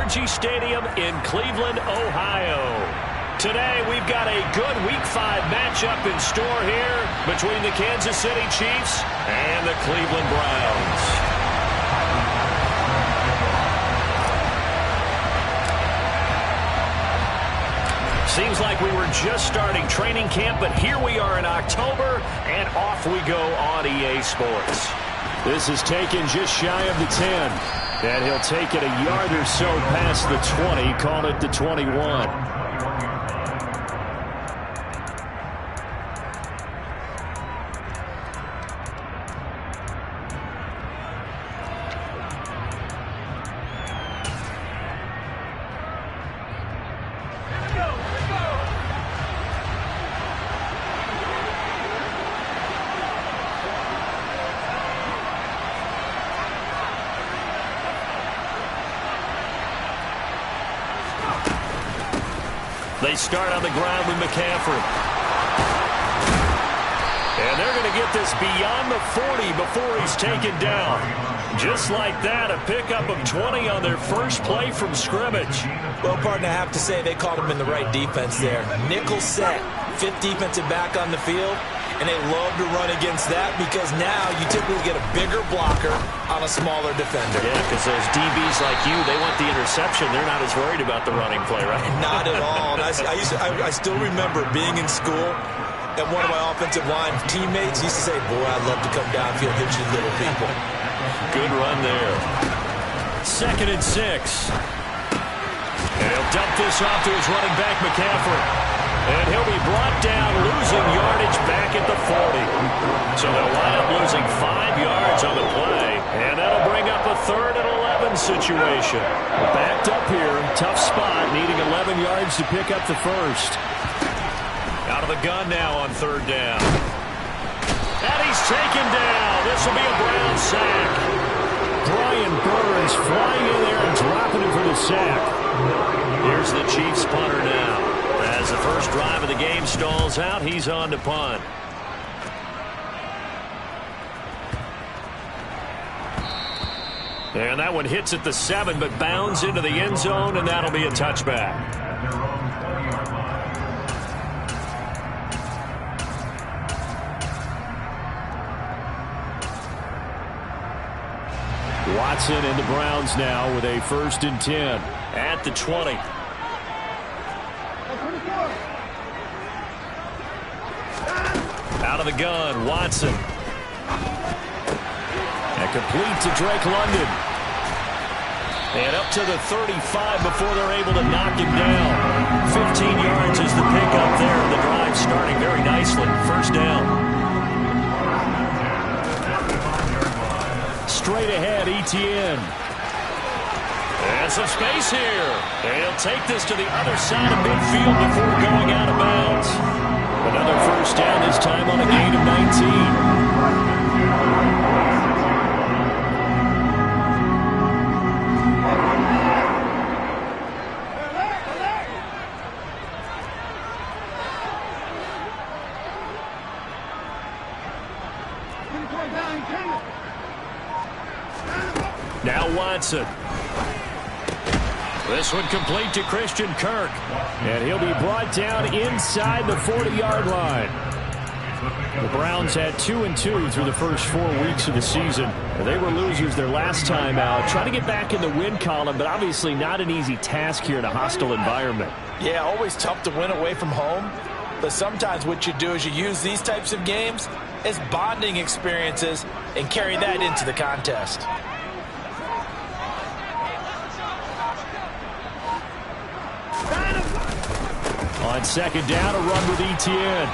NRG Stadium in Cleveland, Ohio. Today, we've got a good Week 5 matchup in store here between the Kansas City Chiefs and the Cleveland Browns. Seems like we were just starting training camp, but here we are in October, and off we go on EA Sports. This is taken just shy of the 10, and he'll take it a yard or so past the 20, call it the 21. They start on the ground with McCaffrey. And they're going to get this beyond the 40 before he's taken down. Just like that, a pickup of 20 on their first play from scrimmage. Well, partner, I have to say they called him in the right defense there. Nickel set, fifth defensive back on the field. And they love to run against that because now you typically get a bigger blocker on a smaller defender. Yeah, because those DBs like you, they want the interception. They're not as worried about the running play, right? Not at all. And I still remember being in school, and one of my offensive line teammates used to say, boy, I'd love to come downfield and hit you little people. Good run there. 2nd and 6. And he'll dump this off to his running back, McCaffrey. And he'll be brought down, losing yardage back at the 40. So they'll wind up losing 5 yards on the play. And that'll bring up a 3rd and 11 situation. Backed up here, tough spot, needing 11 yards to pick up the first. Out of the gun now on 3rd down. And he's taken down. This will be a Brown sack. Brian Burns flying in there and dropping him for the sack. Here's the Chiefs punter now. As the first drive of the game stalls out, he's on to punt. And that one hits at the 7, but bounds into the end zone, and that'll be a touchback. Watson and the Browns now with a 1st and 10 at the 20. Out of the gun, Watson. And complete to Drake London. And up to the 35 before they're able to knock him down. 15 yards is the pickup there. The drive starting very nicely. 1st down. Straight ahead, Etienne. And some space here. And he'll take this to the other side of midfield before going out of bounds. Another 1st down, this time on a gain of 19. Now Watson. This one complete to Christian Kirk. And he'll be brought down inside the 40-yard line. The Browns had 2-2 through the first 4 weeks of the season. They were losers their last time out. Trying to get back in the win column, but obviously not an easy task here in a hostile environment. Yeah, always tough to win away from home. But sometimes what you do is you use these types of games as bonding experiences and carry that into the contest. On 2nd down, a run with Etienne.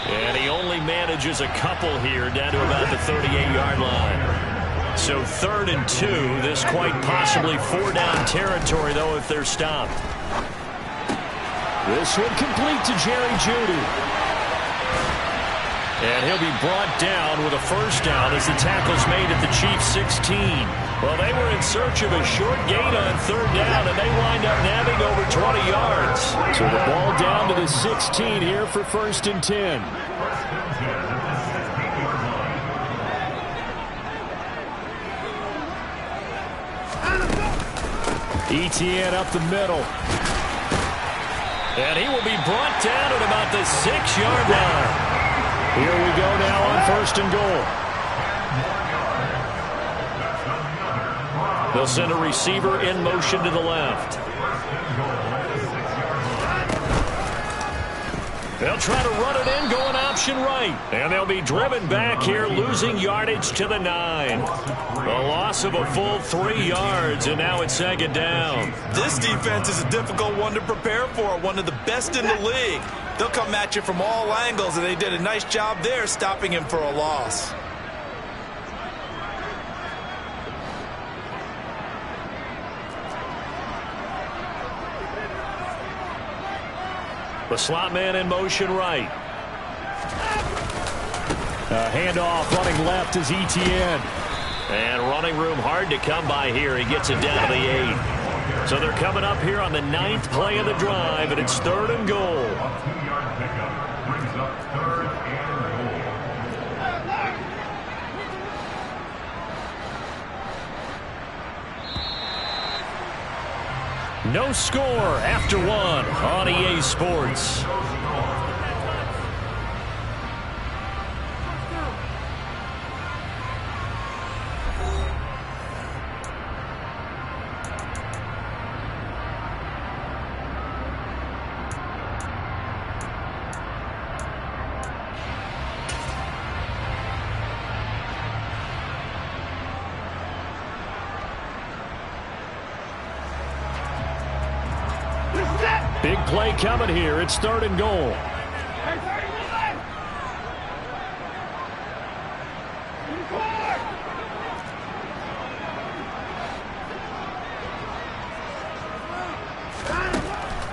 And he only manages a couple here down to about the 38-yard line. So 3rd and 2. This quite possibly 4-down territory, though, if they're stopped. This one complete to Jerry Jeudy. And he'll be brought down with a 1st down as the tackle's made at the Chiefs' 16. Well, they were in search of a short gain on 3rd down, and they wind up nabbing over 20 yards. So the ball down to the 16 here for 1st and 10. Etienne up the middle. And he will be brought down at about the 6-yard line. Here we go now on 1st and goal. They'll send a receiver in motion to the left. They'll try to run it in, going option right. And they'll be driven back here, losing yardage to the 9. A loss of a full 3 yards, and now it's 2nd down. This defense is a difficult one to prepare for, one of the best in the league. They'll come at you from all angles, and they did a nice job there stopping him for a loss. The slot man in motion right. A handoff running left is Etienne. And running room hard to come by here. He gets it down to the 8. So they're coming up here on the 9th play of the drive, and it's 3rd and goal. No score after 1 on EA Sports. Big play coming here. It's 3rd and goal.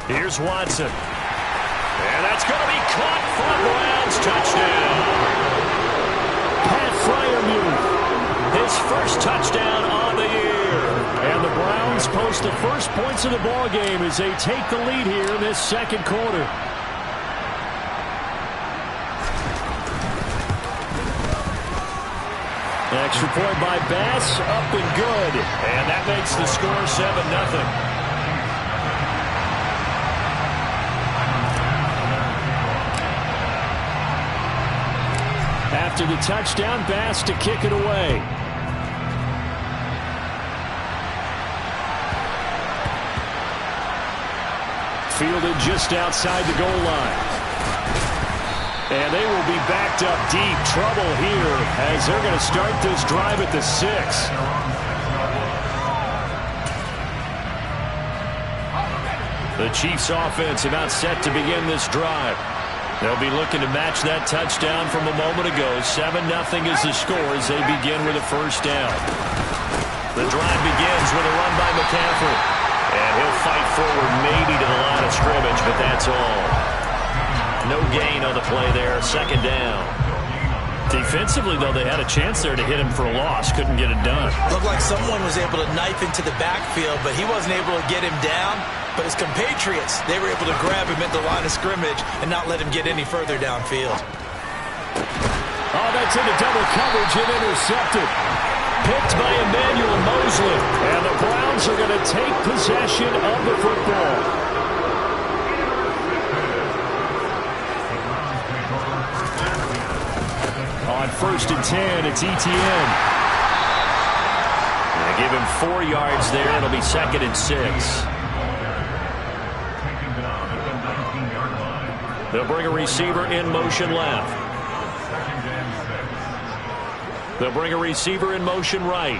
Here's Watson. And that's going to be caught for a Browns touchdown. Pat Freiermuth, his first touchdown on the year. And the Browns post the first points of the ball game as they take the lead here in this 2nd quarter. Extra point by Bass, up and good. And that makes the score 7-0. After the touchdown, Bass to kick it away. Fielded just outside the goal line. And they will be backed up deep. Trouble here as they're going to start this drive at the 6. The Chiefs offense about set to begin this drive. They'll be looking to match that touchdown from a moment ago. 7-0 is the score as they begin with a first down. The drive begins with a run by McCaffrey. And he'll fight forward maybe to the line of scrimmage, but that's all. No gain on the play there. 2nd down. Defensively, though, they had a chance there to hit him for a loss. Couldn't get it done. Looked like someone was able to knife into the backfield, but he wasn't able to get him down. But his compatriots, they were able to grab him at the line of scrimmage and not let him get any further downfield. Oh, that's into double coverage and intercepted. Picked by Emmanuel Mosley. And the Browns are going to take possession of the football. On 1st and 10, it's Etienne. They give him 4 yards there. It'll be 2nd and 6. They'll bring a receiver in motion left. They'll bring a receiver in motion right.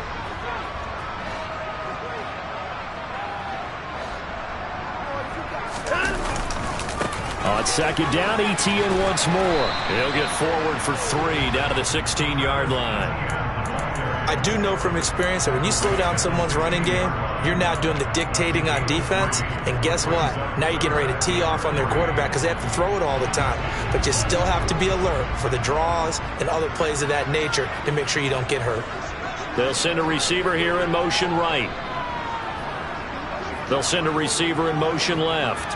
On 2nd down, Etienne once more. He'll get forward for 3 down to the 16-yard line. I do know from experience that when you slow down someone's running game, you're now doing the dictating on defense. And guess what? Now you're getting ready to tee off on their quarterback because they have to throw it all the time. But you still have to be alert for the draws and other plays of that nature to make sure you don't get hurt. They'll send a receiver here in motion right. They'll send a receiver in motion left.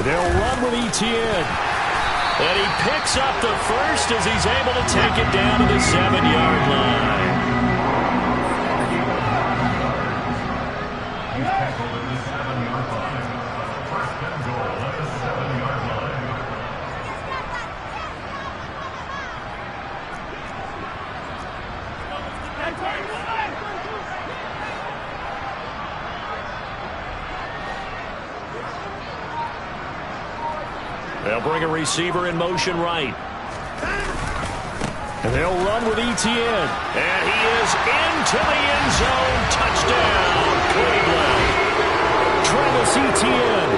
They'll run with Etienne. And he picks up the first as he's able to take it down to the 7-yard line. He's tackled at the 7-yard line. First and goal at the 7-yard line. They'll bring a receiver in motion right. And they'll run with Etienne. And he is into the end zone. Touchdown, Cleveland. Travis Etienne,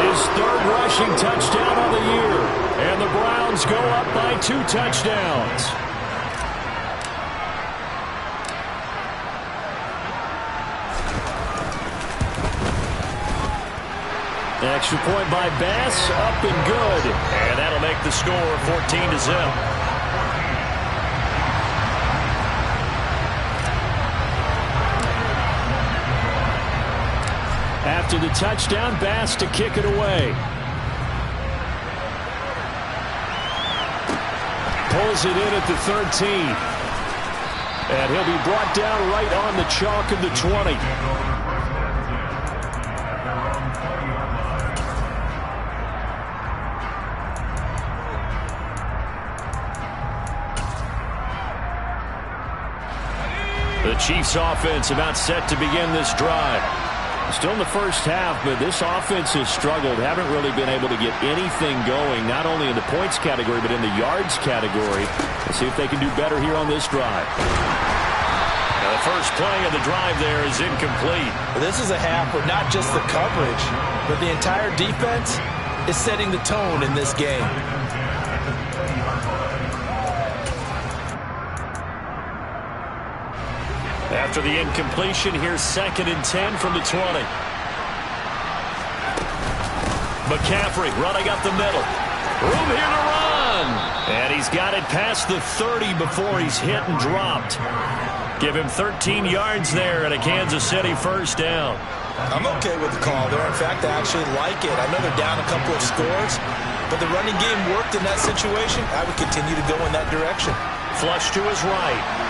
his third rushing touchdown of the year. And the Browns go up by 2 touchdowns. Extra point by Bass, up and good. And that'll make the score 14-0. After the touchdown, Bass to kick it away. Pulls it in at the 13. And he'll be brought down right on the chalk of the 20. The Chiefs offense about set to begin this drive. Still in the first half, but this offense has struggled. Haven't really been able to get anything going, not only in the points category, but in the yards category. Let's see if they can do better here on this drive. Now the first play of the drive there is incomplete. Well, this is a half where not just the coverage, but the entire defense is setting the tone in this game. After the incompletion, here's 2nd and 10 from the 20. McCaffrey running up the middle. Room here to run. And he's got it past the 30 before he's hit and dropped. Give him 13 yards there and a Kansas City first down. I'm okay with the call there. In fact, I actually like it. I know they're down a couple of scores, but the running game worked in that situation. I would continue to go in that direction. Flush to his right.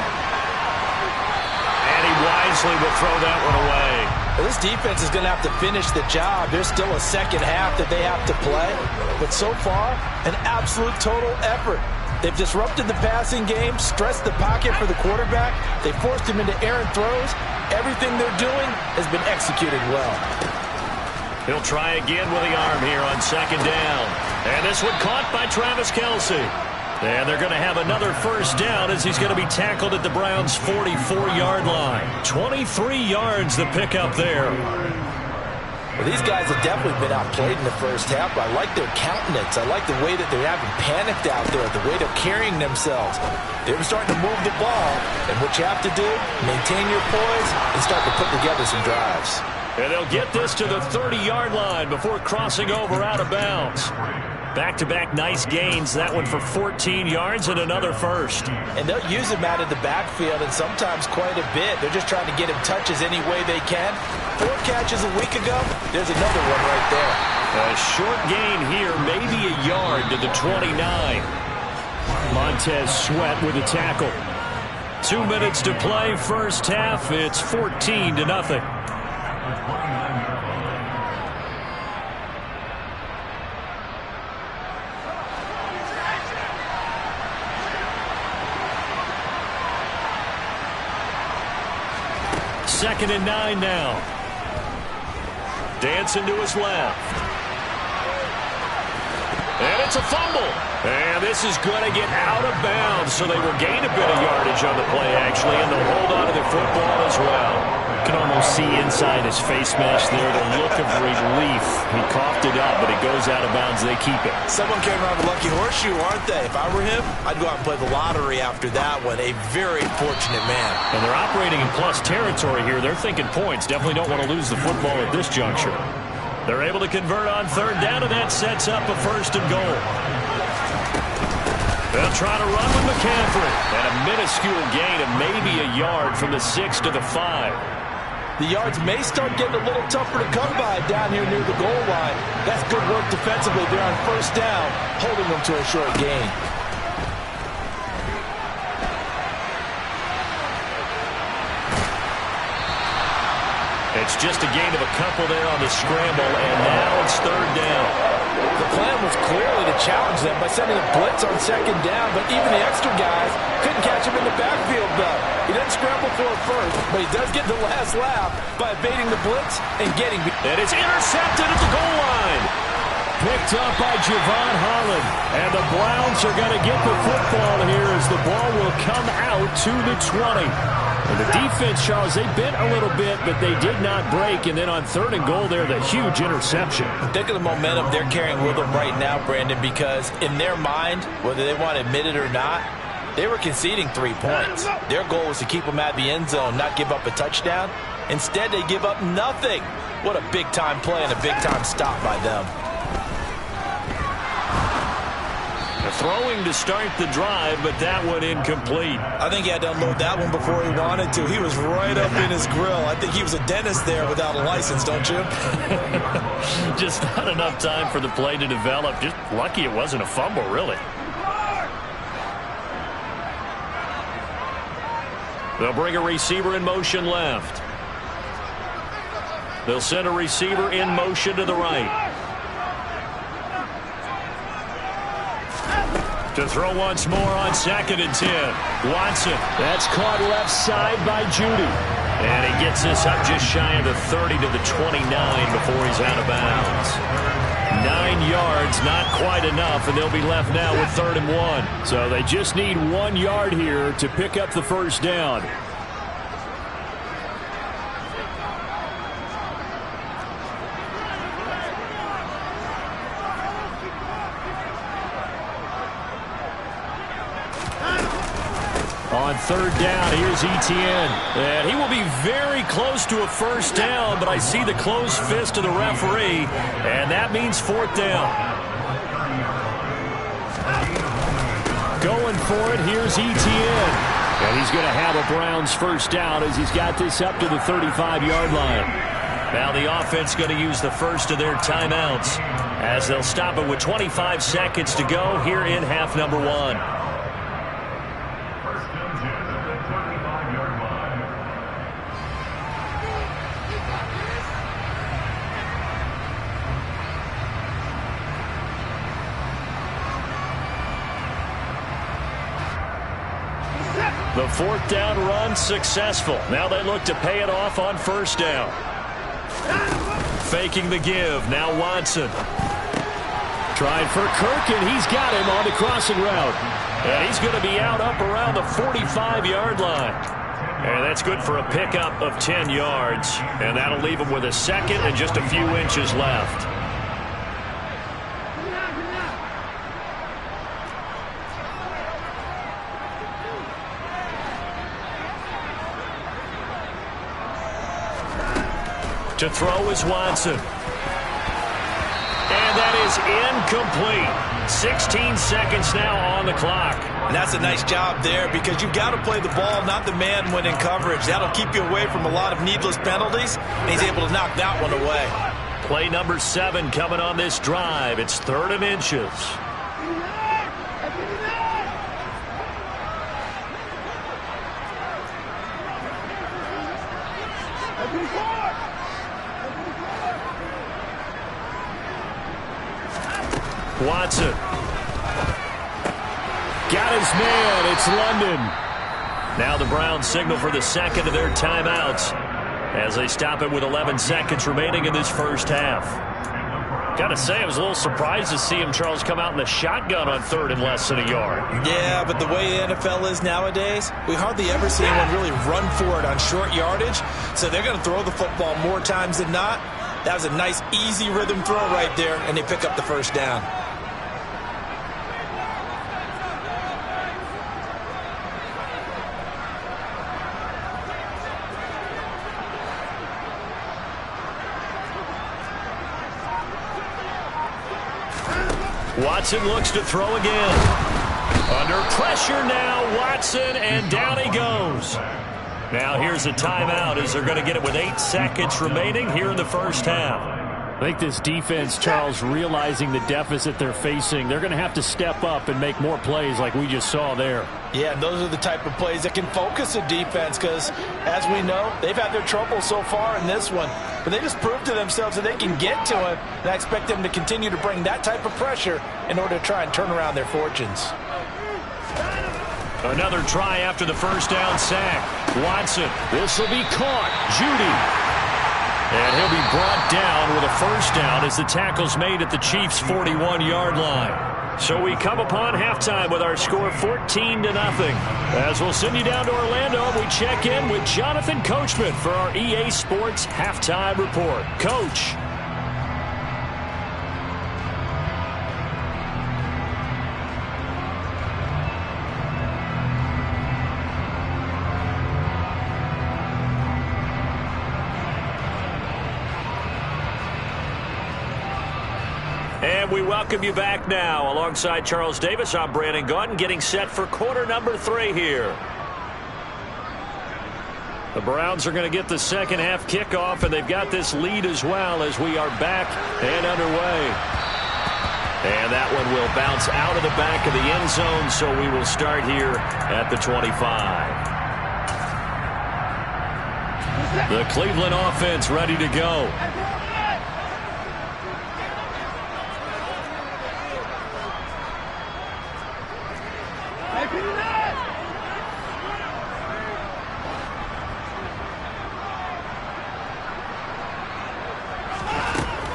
And he wisely will throw that one away. Well, this defense is going to have to finish the job. There's still a second half that they have to play. But so far, an absolute total effort. They've disrupted the passing game, stressed the pocket for the quarterback. They forced him into errant throws. Everything they're doing has been executed well. He'll try again with the arm here on 2nd down. And this one caught by Travis Kelce. And they're going to have another first down as he's going to be tackled at the Browns' 44-yard line. 23 yards the pickup there. Well, these guys have definitely been outplayed in the first half. I like their countenance. I like the way that they're having panicked out there, the way they're carrying themselves. They're starting to move the ball. And what you have to do, maintain your poise and start to put together some drives. And they'll get this to the 30-yard line before crossing over out of bounds. Back-to-back nice gains. That one for 14 yards and another first. And they'll use him out of the backfield and sometimes quite a bit. They're just trying to get him touches any way they can. 4 catches a week ago. There's another one right there. A short gain here, maybe a yard to the 29. Montez Sweat with a tackle. 2 minutes to play first half. It's 14-0. Second and 9 now. Dancing to his left. And it's a fumble. And this is going to get out of bounds, so they will gain a bit of yardage on the play, actually, and they'll hold on to the football as well. You can almost see inside his face mesh there the look of relief. He coughed it up, but it goes out of bounds. They keep it. Someone came around with a lucky horseshoe, aren't they? If I were him, I'd go out and play the lottery after that one. A very fortunate man. And they're operating in plus territory here. They're thinking points. Definitely don't want to lose the football at this juncture. They're able to convert on 3rd down, and that sets up a 1st and goal. They'll try to run with McCaffrey. And a minuscule gain of maybe a yard from the 6 to the 5. The yards may start getting a little tougher to come by down here near the goal line. That's good work defensively there on first down, holding them to a short gain. It's just a gain of a couple there on the scramble, and now it's third down. The plan was clearly to challenge them by sending a blitz on second down, but even the extra guys couldn't catch him in the backfield, though. He doesn't scramble for it first, but he does get the last laugh by evading the blitz and getting... And it's intercepted at the goal line. Picked up by Javon Holland. And the Browns are going to get the football here as the ball will come out to the 20. And the defense, Charles, they bent a little bit, but they did not break. And then on third and goal there, the huge interception. Think of the momentum they're carrying with them right now, Brandon, because in their mind, whether they want to admit it or not, they were conceding 3 points. Their goal was to keep them at the end zone, not give up a touchdown. Instead, they give up nothing. What a big-time play and a big-time stop by them. Throwing to start the drive, but that one incomplete. I think he had to unload that one before he wanted to. He was right up in his grill. I think he was a dentist there without a license, don't you? Just not enough time for the play to develop. Just lucky it wasn't a fumble, really. They'll bring a receiver in motion left. They'll send a receiver in motion to the right. To throw once more on 2nd and 10. Watson. That's caught left side by Judy. And he gets this up just shy of the 30 to the 29 before he's out of bounds. 9 yards, not quite enough, and they'll be left now with 3rd and 1. So they just need 1 yard here to pick up the first down. On 3rd down, here's Etienne. And he will be very close to a first down, but I see the closed fist of the referee, and that means 4th down. Going for it, here's Etienne. And he's going to have a Browns first down as he's got this up to the 35-yard line. Now the offense going to use the first of their timeouts as they'll stop it with 25 seconds to go here in half number 1. The 4th down run successful. Now they look to pay it off on first down. Faking the give. Now Watson. Tried for Kirk, and he's got him on the crossing route. And he's going to be out up around the 45-yard line. And that's good for a pickup of 10 yards. And that'll leave him with a second and just a few inches left. To throw is Watson. And that is incomplete. 16 seconds now on the clock. And that's a nice job there because you've got to play the ball, not the man when in coverage. That'll keep you away from a lot of needless penalties, and he's able to knock that one away. Play number 7 coming on this drive. It's 3rd and inches. Watson. Got his man. It's London. Now the Browns signal for the second of their timeouts as they stop it with 11 seconds remaining in this first half. Got to say, I was a little surprised to see him, Charles, come out in the shotgun on 3rd and less than a yard. Yeah, but the way the NFL is nowadays, we hardly ever see anyone really run for it on short yardage. So they're going to throw the football more times than not. That was a nice, easy rhythm throw right there, and they pick up the first down. Watson looks to throw again. Under pressure now, Watson, and down he goes. Now here's a timeout as they're going to get it with 8 seconds remaining here in the first half. I think this defense, Charles, realizing the deficit they're facing, they're going to have to step up and make more plays like we just saw there. Yeah, and those are the type of plays that can focus a defense because, as we know, they've had their trouble so far in this one. But they just proved to themselves that they can get to it, and I expect them to continue to bring that type of pressure in order to try and turn around their fortunes. Another try after the first down sack. Watson, this will be caught. Judy. And he'll be brought down with a first down as the tackle's made at the Chiefs' 41-yard line. So we come upon halftime with our score 14-0. As we'll send you down to Orlando, we check in with Jonathan Coachman for our EA Sports Halftime Report. Coach. And we welcome you back now. Alongside Charles Davis, I'm Brandon Gaudin, getting set for quarter number 3 here. The Browns are going to get the second half kickoff, and they've got this lead as well as we are back and underway. And that one will bounce out of the back of the end zone, so we will start here at the 25. The Cleveland offense ready to go.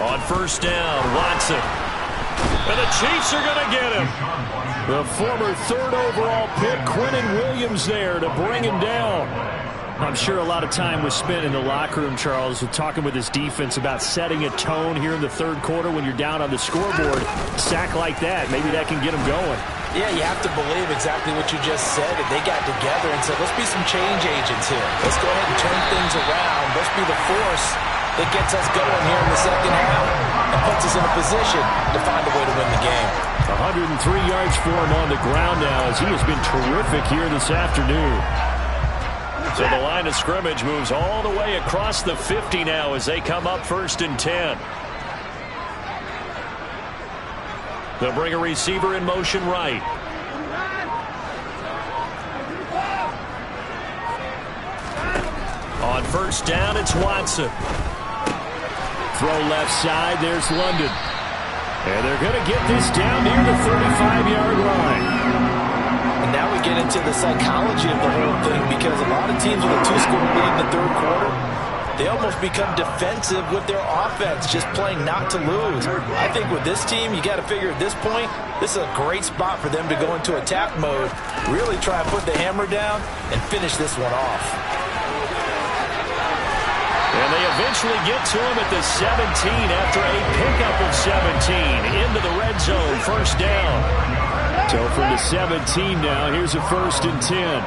On first down, Watson. And the Chiefs are going to get him. The former 3rd overall pick, Quinnen Williams, there to bring him down. I'm sure a lot of time was spent in the locker room, Charles, with talking with his defense about setting a tone here in the 3rd quarter when you're down on the scoreboard. Sack like that, maybe that can get him going. Yeah, you have to believe exactly what you just said. They got together and said, let's be some change agents here. Let's go ahead and turn things around. Let's be the force that gets us going here in the second half and puts us in a position to find a way to win the game. 103 yards for him on the ground now as he has been terrific here this afternoon. So the line of scrimmage moves all the way across the 50 now as they come up 1st and 10. They'll bring a receiver in motion right. On first down, it's Watson. Throw left side, there's London. And they're going to get this down near the 35-yard line. And now we get into the psychology of the whole thing because a lot of teams with a 2-score lead in the 3rd quarter, they almost become defensive with their offense, just playing not to lose. I think with this team, you got to figure at this point, this is a great spot for them to go into attack mode, really try and put the hammer down and finish this one off. And they eventually get to him at the 17 after a pickup of 17 into the red zone, first down. So from the 17 now, here's a 1st and 10.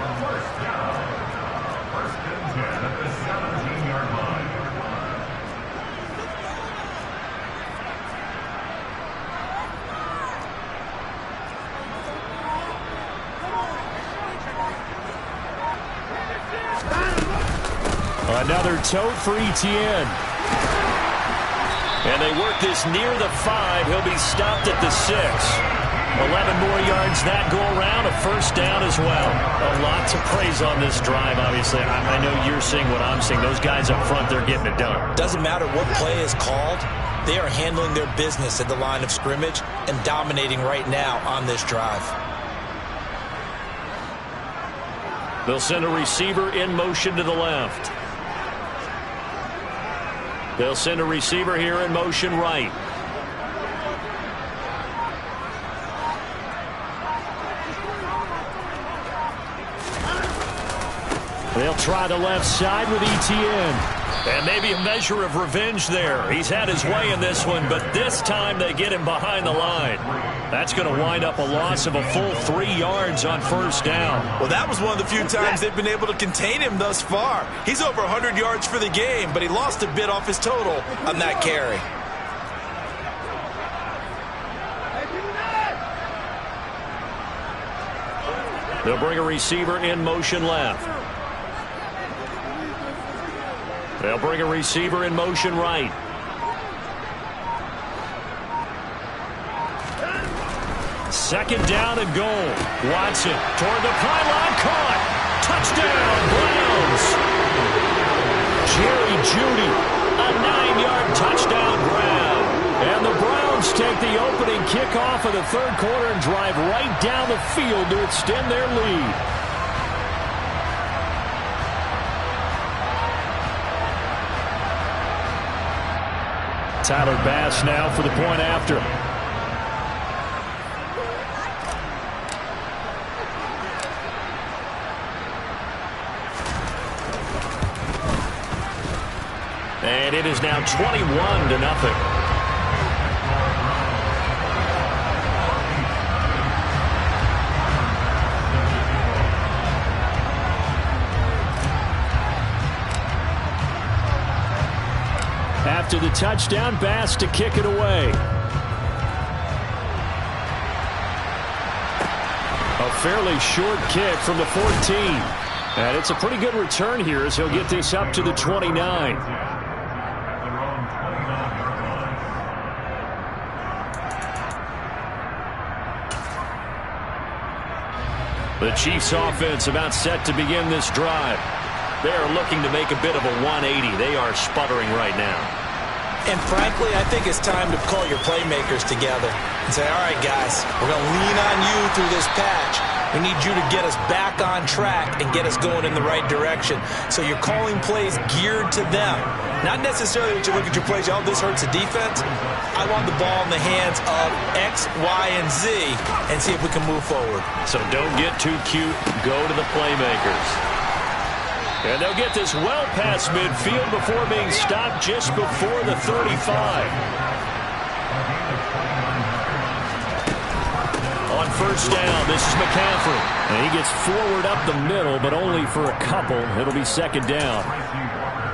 Another tote for Etienne. And they work this near the 5. He'll be stopped at the 6. 11 more yards that go around, a first down as well. A lot to praise on this drive, obviously. I know you're seeing what I'm seeing. Those guys up front, they're getting it done. Doesn't matter what play is called. They are handling their business at the line of scrimmage and dominating right now on this drive. They'll send a receiver in motion to the left. They'll send a receiver here in motion right. They'll try the left side with Etienne. And maybe a measure of revenge there. He's had his way in this one, but this time they get him behind the line. That's going to wind up a loss of a full 3 yards on first down. Well, that was one of the few times they've been able to contain him thus far. He's over 100 yards for the game, but he lost a bit off his total on that carry. They'll bring a receiver in motion left. They'll bring a receiver in motion right. Second down and goal. Watson toward the pylon, caught. Touchdown, Browns. Jerry Jeudy, a 9-yard touchdown grab. And the Browns take the opening kickoff of the third quarter and drive right down the field to extend their lead. Tyler Bass now for the point after. And it is now 21-0. After the touchdown, Bass to kick it away. A fairly short kick from the 14. And it's a pretty good return here as he'll get this up to the 29. The Chiefs offense about set to begin this drive. They're looking to make a bit of a 180. They are sputtering right now. And frankly, I think it's time to call your playmakers together and say, all right, guys, we're going to lean on you through this patch. We need you to get us back on track and get us going in the right direction. So you're calling plays geared to them. Not necessarily that you look at your plays, oh, this hurts the defense. I want the ball in the hands of X, Y, and Z and see if we can move forward. So don't get too cute. Go to the playmakers. And they'll get this well past midfield before being stopped just before the 35. On first down, this is McCaffrey. And he gets forward up the middle, but only for a couple. It'll be second down.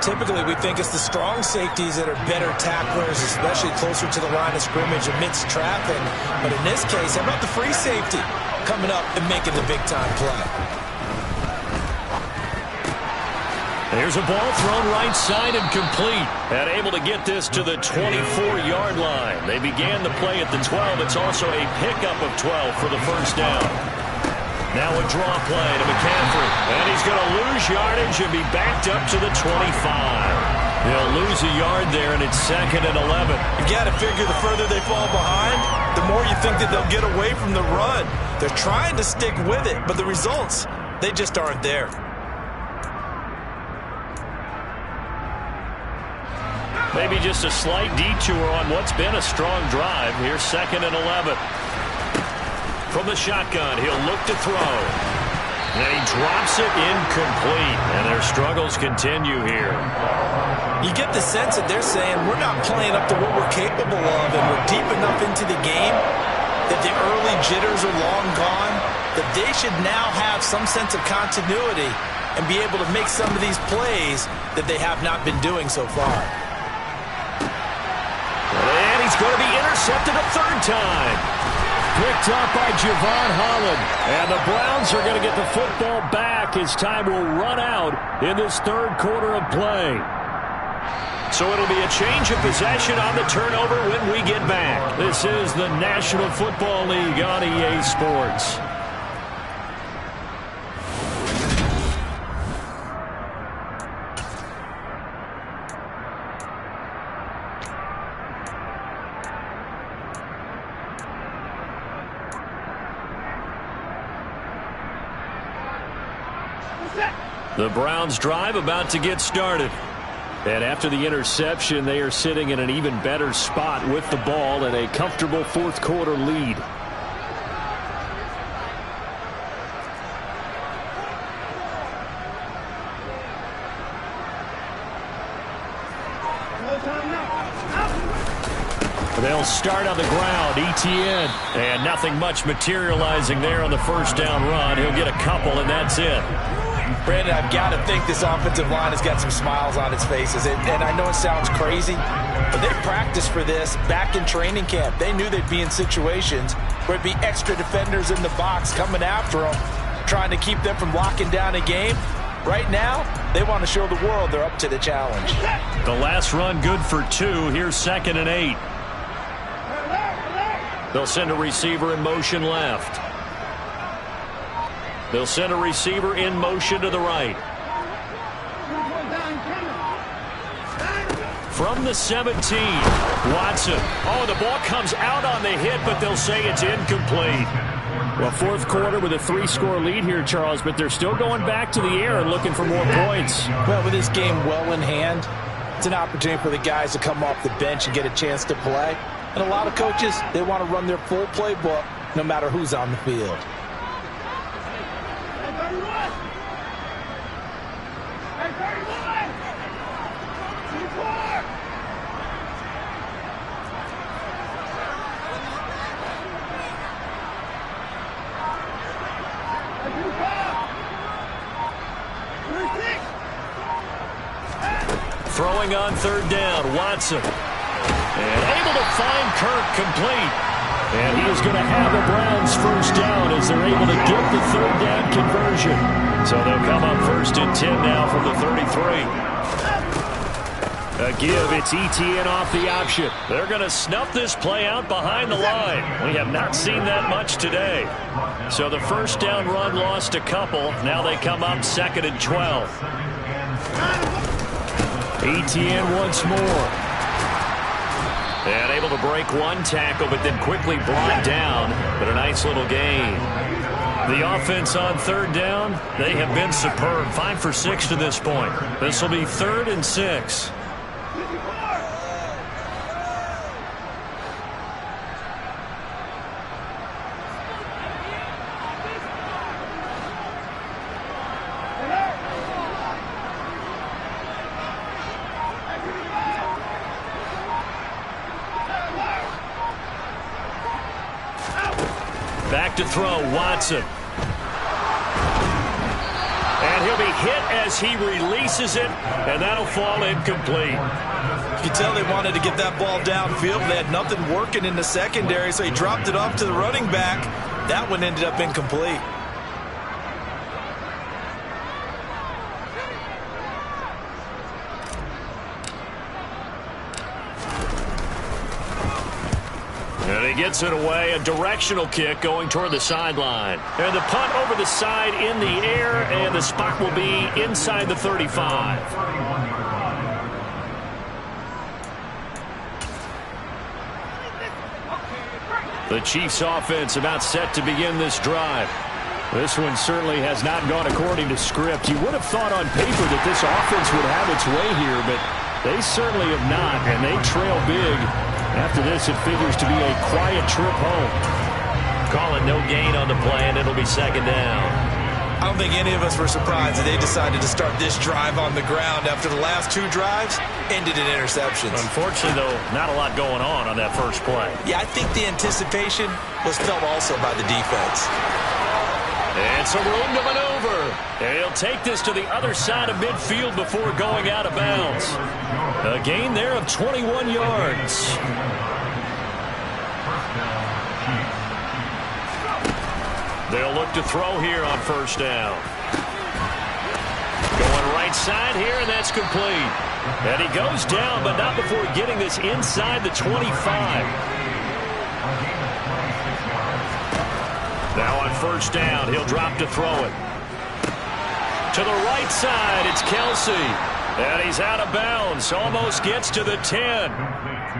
Typically, we think it's the strong safeties that are better tacklers, especially closer to the line of scrimmage amidst traffic. But in this case, how about the free safety coming up and making the big-time play? There's a ball thrown right side and complete. And able to get this to the 24-yard line. They began the play at the 12. It's also a pickup of 12 for the first down. Now a draw play to McCaffrey. And he's going to lose yardage and be backed up to the 25. They'll lose a yard there, and it's second and 11. You've got to figure the further they fall behind, the more you think that they'll get away from the run. They're trying to stick with it, but the results, they just aren't there. Maybe just a slight detour on what's been a strong drive. Here's second and 11. From the shotgun, he'll look to throw. And he drops it incomplete. And their struggles continue here. You get the sense that they're saying we're not playing up to what we're capable of, and we're deep enough into the game that the early jitters are long gone, that they should now have some sense of continuity and be able to make some of these plays that they have not been doing so far. And he's going to be intercepted a third time. Picked up by Javon Holland. And the Browns are going to get the football back as time will run out in this third quarter of play. So it'll be a change of possession on the turnover when we get back. This is the National Football League on EA Sports. The Browns drive about to get started. And after the interception, they are sitting in an even better spot with the ball and a comfortable fourth quarter lead. They'll start on the ground. Etienne. And nothing much materializing there on the first down run. He'll get a couple, and that's it. Brandon, I've got to think this offensive line has got some smiles on its faces. And I know it sounds crazy, but they practiced for this back in training camp. They knew they'd be in situations where it'd be extra defenders in the box coming after them, trying to keep them from locking down a game. Right now, They want to show the world they're up to the challenge. The last run good for 2. Here's 2nd and 8. They'll send a receiver in motion left. They'll send a receiver in motion to the right. From the 17, Watson. Oh, the ball comes out on the hit, but they'll say it's incomplete. Well, fourth quarter with a 3-score lead here, Charles, but they're still going back to the air and looking for more points. Well, with this game well in hand, it's an opportunity for the guys to come off the bench and get a chance to play. And a lot of coaches, they want to run their full playbook no matter who's on the field. Throwing on 3rd down, Watson. And able to find Kirk complete. And he is going to have the Browns first down as they're able to get the 3rd down conversion. So they'll come up 1st and 10 now from the 33. A give, it's ETN off the option. They're going to snuff this play out behind the line. We have not seen that much today. So the first down run lost a couple. Now they come up 2nd and 12. ETN once more. And able to break one tackle, but then quickly brought down. But a nice little gain. The offense on 3rd down, they have been superb. 5 for 6 to this point. This will be 3rd and 6. Back to throw, Watson. And he'll be hit as he releases it, and that'll fall incomplete. You can tell they wanted to get that ball downfield. They had nothing working in the secondary, so he dropped it off to the running back. That one ended up incomplete. And he gets it away, a directional kick going toward the sideline. And the punt over the side in the air, and the spot will be inside the 35. The Chiefs offense about set to begin this drive. This one certainly has not gone according to script. You would have thought on paper that this offense would have its way here, but they certainly have not, and they trail big. After this, it figures to be a quiet trip home. Calling no gain on the play, and it'll be 2nd down. I don't think any of us were surprised that they decided to start this drive on the ground after the last 2 drives ended in interceptions. Unfortunately, though, not a lot going on that first play. Yeah, I think the anticipation was felt also by the defense. And some room to maneuver. And he'll take this to the other side of midfield before going out of bounds. A gain there of 21 yards. They'll look to throw here on 1st down. Going right side here, and that's complete. And he goes down, but not before getting this inside the 25. Now on 1st down, he'll drop to throw it. To the right side, it's Kelsey. And he's out of bounds. Almost gets to the 10.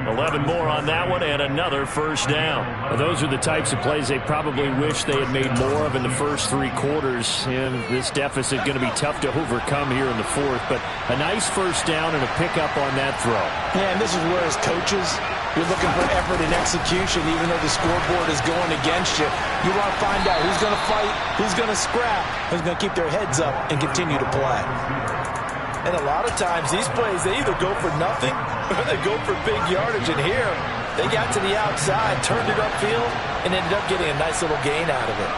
11 more on that one, and another 1st down. Well, those are the types of plays they probably wish they had made more of in the first 3 quarters. And this deficit going to be tough to overcome here in the 4th. But a nice 1st down and a pickup on that throw. Yeah, and this is where, as coaches, you're looking for effort and execution, even though the scoreboard is going against you. You want to find out who's going to fight, who's going to scrap, who's going to keep their heads up and continue to play. And a lot of times, these plays, they either go for nothing or they go for big yardage. And here, they got to the outside, turned it upfield, and ended up getting a nice little gain out of it.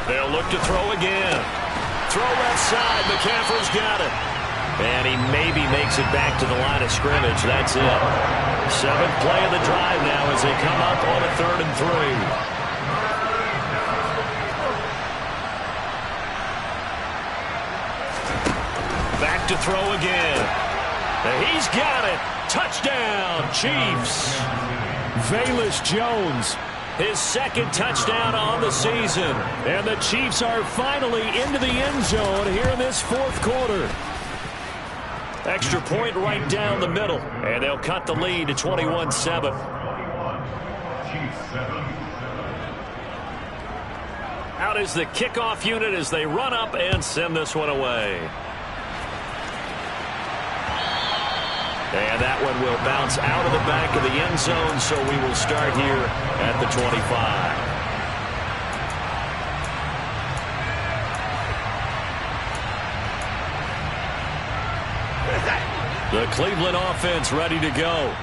They'll look to throw again. Throw left side. McCaffrey's got it. And he maybe makes it back to the line of scrimmage. That's it. 7th play of the drive now as they come up on a 3rd and 3. Back to throw again. He's got it. Touchdown, Chiefs. Velus Jones, His second touchdown on the season. and the Chiefs are finally into the end zone here in this fourth quarter. Extra point right down the middle, and they'll cut the lead to 21-7. Out is the kickoff unit as they run up and send this one away. And that one will bounce out of the back of the end zone, so we will start here at the 25. The Cleveland offense ready to go.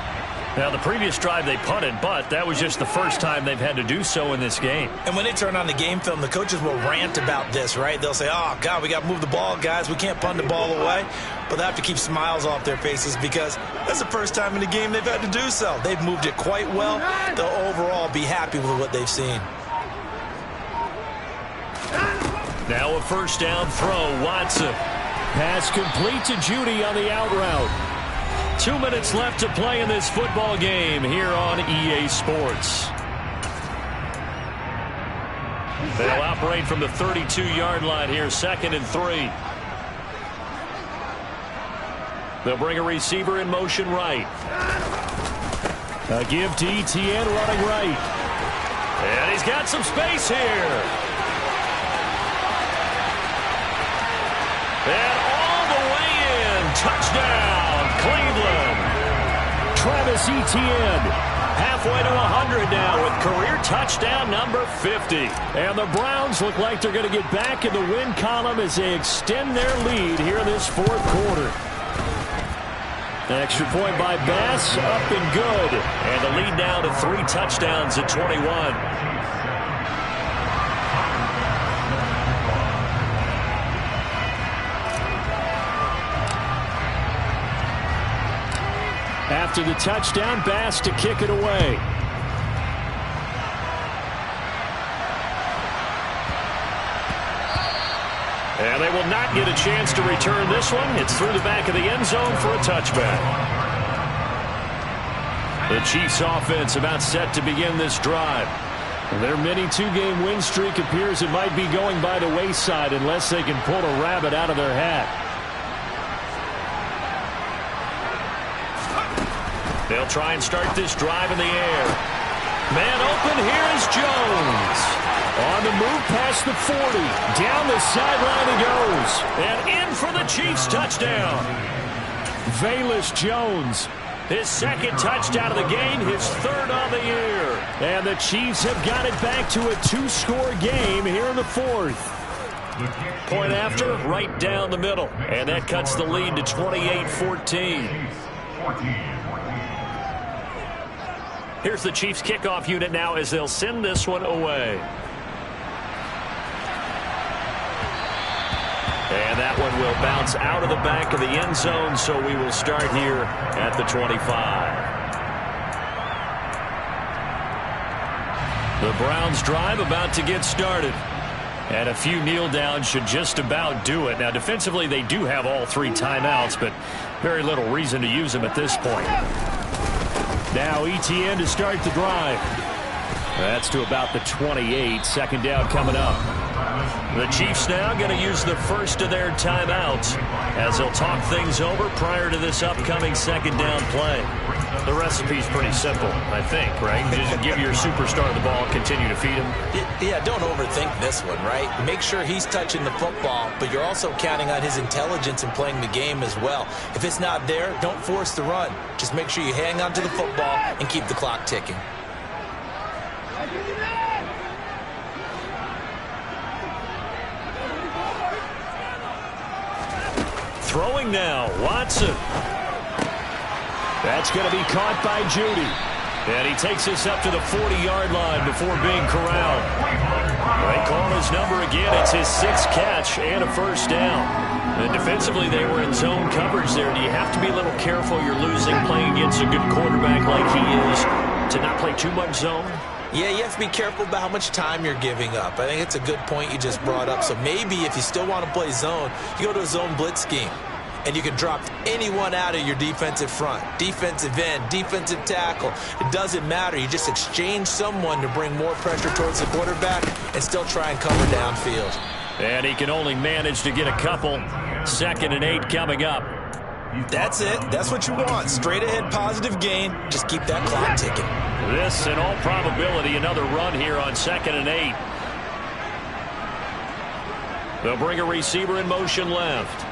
Now, the previous drive they punted, but that was just the first time they've had to do so in this game. And when they turn on the game film, the coaches will rant about this, right? They'll say, oh, God, we got to move the ball, guys. We can't punt the ball away. But they have to keep smiles off their faces because that's the first time in the game they've had to do so. They've moved it quite well. They'll overall be happy with what they've seen. Now a first down throw, Watson. Pass complete to Judy on the out route. 2 minutes left to play in this football game here on EA Sports. They'll operate from the 32-yard line here, 2nd and 3. They'll bring a receiver in motion right. A give to Etienne running right. And he's got some space here. And all the way in. Touchdown, Cleveland. Travis Etienne. Halfway to 100 now with career touchdown number 50. And the Browns look like they're going to get back in the win column as they extend their lead here in this fourth quarter. An extra point by Bass, up and good. And the lead now to 3 touchdowns at 21. After the touchdown, Bass to kick it away. And they will not get a chance to return this one. It's through the back of the end zone for a touchback. The Chiefs offense about set to begin this drive. Their mini two-game win streak appears it might be going by the wayside unless they can pull a rabbit out of their hat. They'll try and start this drive in the air. Man open, here is Jones. On the move past the 40. Down the sideline he goes. And in for the Chiefs touchdown. Velus Jones. His second touchdown of the game, his third on the year. And the Chiefs have got it back to a 2-score game here in the fourth. Point after, right down the middle. And that cuts the lead to 28-14. Here's the Chiefs kickoff unit now as they'll send this one away. And that one will bounce out of the back of the end zone, so we will start here at the 25. The Browns drive about to get started. And a few kneel downs should just about do it. Now, defensively, they do have all 3 timeouts, but very little reason to use them at this point. Now Etienne to start the drive. That's to about the 28. Second down coming up. The Chiefs now going to use the first of their timeouts as they'll talk things over prior to this upcoming second down play. The recipe's pretty simple, I think, right? Just give your superstar the ball, continue to feed him. Yeah, don't overthink this one, right? Make sure he's touching the football, but you're also counting on his intelligence in playing the game as well. If it's not there, don't force the run. Just make sure you hang on to the football and keep the clock ticking. Throwing now, Watson. That's going to be caught by Judy. And he takes us up to the 40-yard line before being corralled. They call his number again. It's his 6th catch and a first down. And defensively, they were in zone coverage there. Do you have to be a little careful you're losing playing against a good quarterback like he is to not play too much zone? Yeah, you have to be careful about how much time you're giving up. I think it's a good point you just brought up. So maybe if you still want to play zone, you go to a zone blitz scheme. and you can drop anyone out of your defensive front. Defensive end, defensive tackle. It doesn't matter. You just exchange someone to bring more pressure towards the quarterback and still try and cover downfield. And he can only manage to get a couple. 2nd and 8 coming up. That's it. That's what you want. Straight ahead positive gain. Just keep that clock ticking. This, in all probability, another run here on 2nd and 8. They'll bring a receiver in motion left.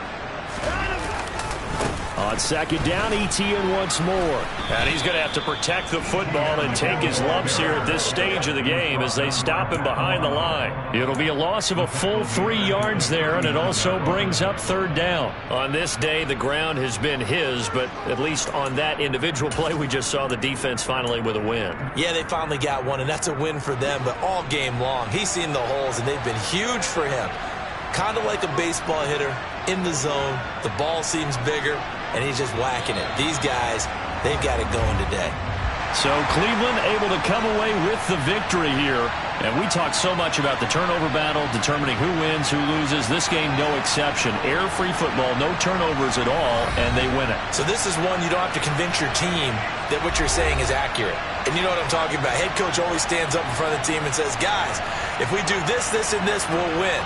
On 2nd down, Etienne once more. And he's going to have to protect the football and take his lumps here at this stage of the game as they stop him behind the line. It'll be a loss of a full 3 yards there, and it also brings up 3rd down. On this day, the ground has been his, but at least on that individual play, we just saw the defense finally with a win. Yeah, they finally got one, and that's a win for them, but all game long, he's seen the holes, and they've been huge for him. Kind of like a baseball hitter in the zone. The ball seems bigger, and he's just whacking it. These guys, they've got it going today. So Cleveland able to come away with the victory here. And we talked so much about the turnover battle, determining who wins, who loses. This game, no exception. Air-free football, no turnovers at all, and they win it. So this is one you don't have to convince your team that what you're saying is accurate. And you know what I'm talking about. Head coach always stands up in front of the team and says, guys, if we do this, this, and this, we'll win.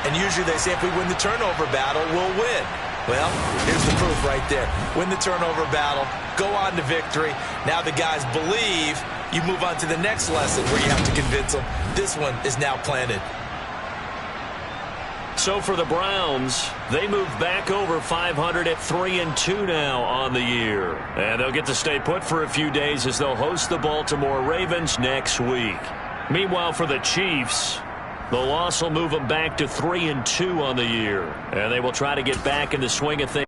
And usually they say if we win the turnover battle, we'll win. Well, here's the proof right there. Win the turnover battle, go on to victory. Now the guys believe. You move on to the next lesson where you have to convince them. This one is now planted. So for the Browns, they move back over 500 at 3-2 now on the year. And they'll get to stay put for a few days as they'll host the Baltimore Ravens next week. Meanwhile, for the Chiefs, the loss will move them back to 3-2 on the year. And they will try to get back in the swing of things.